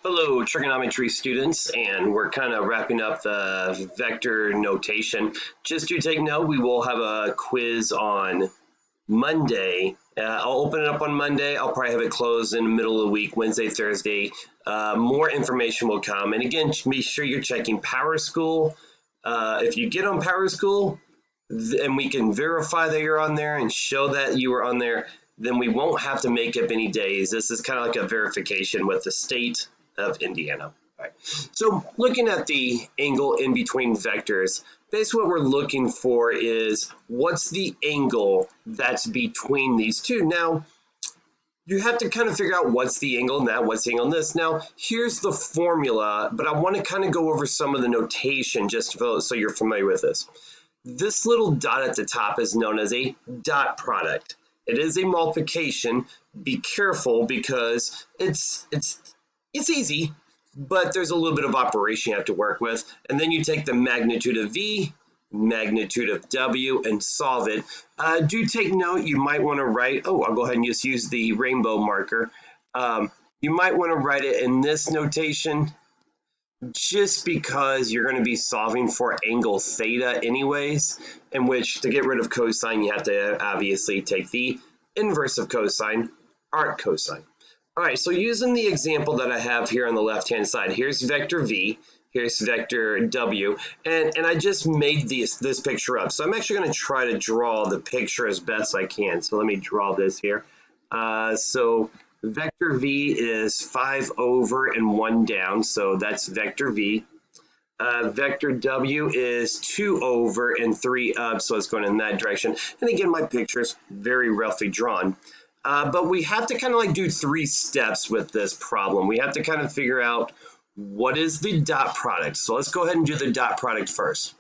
Hello, trigonometry students, and we're kind of wrapping up the vector notation. Just to take note, we will have a quiz on Monday. I'll open it up on Monday. I'll probably have it closed in the middle of the week, Wednesday, Thursday. More information will come. And again, be sure you're checking PowerSchool. If you get on PowerSchool, and we can verify that you're on there and show that you were on there, then we won't have to make up any days. This is kind of like a verification with the state of Indiana. All right. So looking at the angle in between vectors, basically what we're looking for is what's the angle that's between these two. Now, you have to kind of figure out what's the angle in that, what's the angle in this. Now, here's the formula, but I want to kind of go over some of the notation just so you're familiar with this. This little dot at the top is known as a dot product. It is a multiplication. Be careful because it's easy, but there's a little bit of operation you have to work with. And then you take the magnitude of V, magnitude of W, and solve it. Do take note, you might want to write, I'll go ahead and just use the rainbow marker. You might want to write it in this notation just because you're going to be solving for angle theta anyways, in which to get rid of cosine, you have to obviously take the inverse of cosine, arc cosine. All right, so using the example that I have here on the left-hand side, here's vector V, here's vector W, and I just made this picture up. So I'm actually going to try to draw the picture as best I can. So let me draw this here. So vector V is 5 over and 1 down, so that's vector V. Vector W is 2 over and 3 up, so it's going in that direction. And again, my picture is very roughly drawn. But we have to kind of like do 3 steps with this problem. We have to kind of figure out what is the dot product. So let's go ahead and do the dot product first.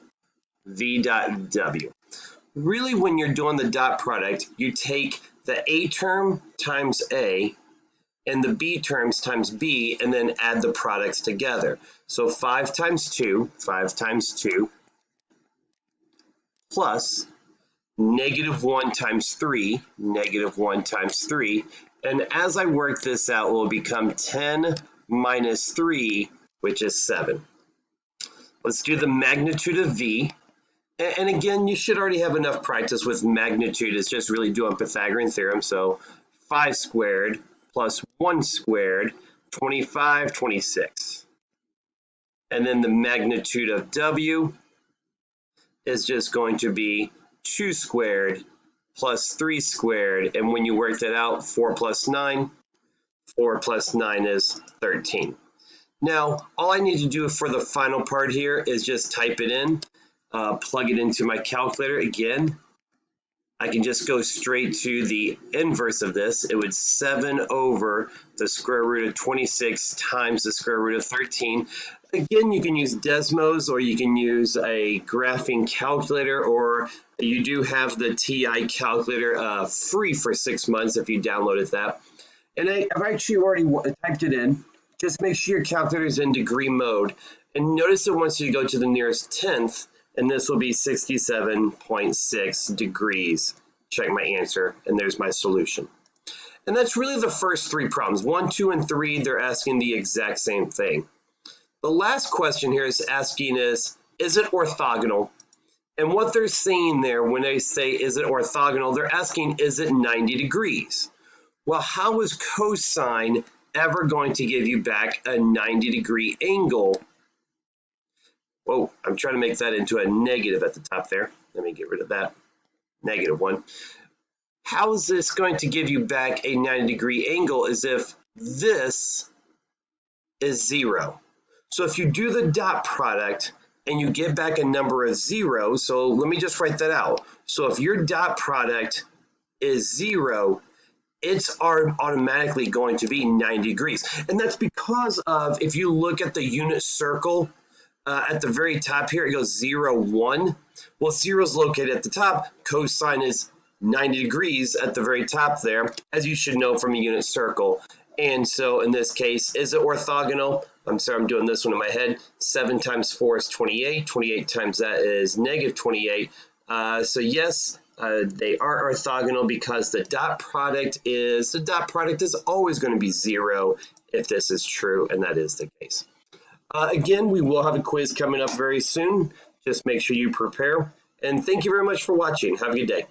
V dot W. Really, when you're doing the dot product, you take the A term times A and the B terms times B, and then add the products together. So 5 times 2 plus -1 times 3, -1 times 3. And as I work this out, it will become 10 minus 3, which is 7. Let's do the magnitude of V. And again, you should already have enough practice with magnitude. It's just really doing Pythagorean theorem. So 5 squared plus 1 squared, 25, 26. And then the magnitude of W is just going to be 2 squared plus 3 squared, and when you work that out, 4 plus 9 is 13. Now, all I need to do for the final part here is just type it in, plug it into my calculator again. I can just go straight to the inverse of this. It would 7 over the square root of 26 times the square root of 13. Again, you can use Desmos, or you can use a graphing calculator, or you do have the TI calculator free for 6 months if you downloaded that. And I've actually already typed it in. Just make sure your calculator is in degree mode. And notice it wants you to go to the nearest tenth, and this will be 67.6 degrees. Check my answer, and there's my solution. And that's really the first 3 problems. 1, 2, and 3, they're asking the exact same thing. The last question here is asking is it orthogonal? And what they're saying there when they say, is it orthogonal, they're asking, is it 90 degrees? Well, how is cosine ever going to give you back a 90-degree angle? Whoa, I'm trying to make that into a negative at the top there. Let me get rid of that. -1. How is this going to give you back a 90-degree angle as if this is 0? So if you do the dot product and you get back a number of 0, so let me just write that out. So if your dot product is 0, it's automatically going to be 90 degrees. And that's because of, if you look at the unit circle, at the very top here, it goes 0, 1. Well, 0 is located at the top. Cosine is 90 degrees at the very top there, as you should know from a unit circle. And so in this case, is it orthogonal? I'm sorry, I'm doing this one in my head. 7 times 4 is 28. 28 times that is -28. So yes, they are orthogonal because the dot product is always going to be 0 if this is true, and that is the case. Again, we will have a quiz coming up very soon. Just make sure you prepare. And thank you very much for watching. Have a good day.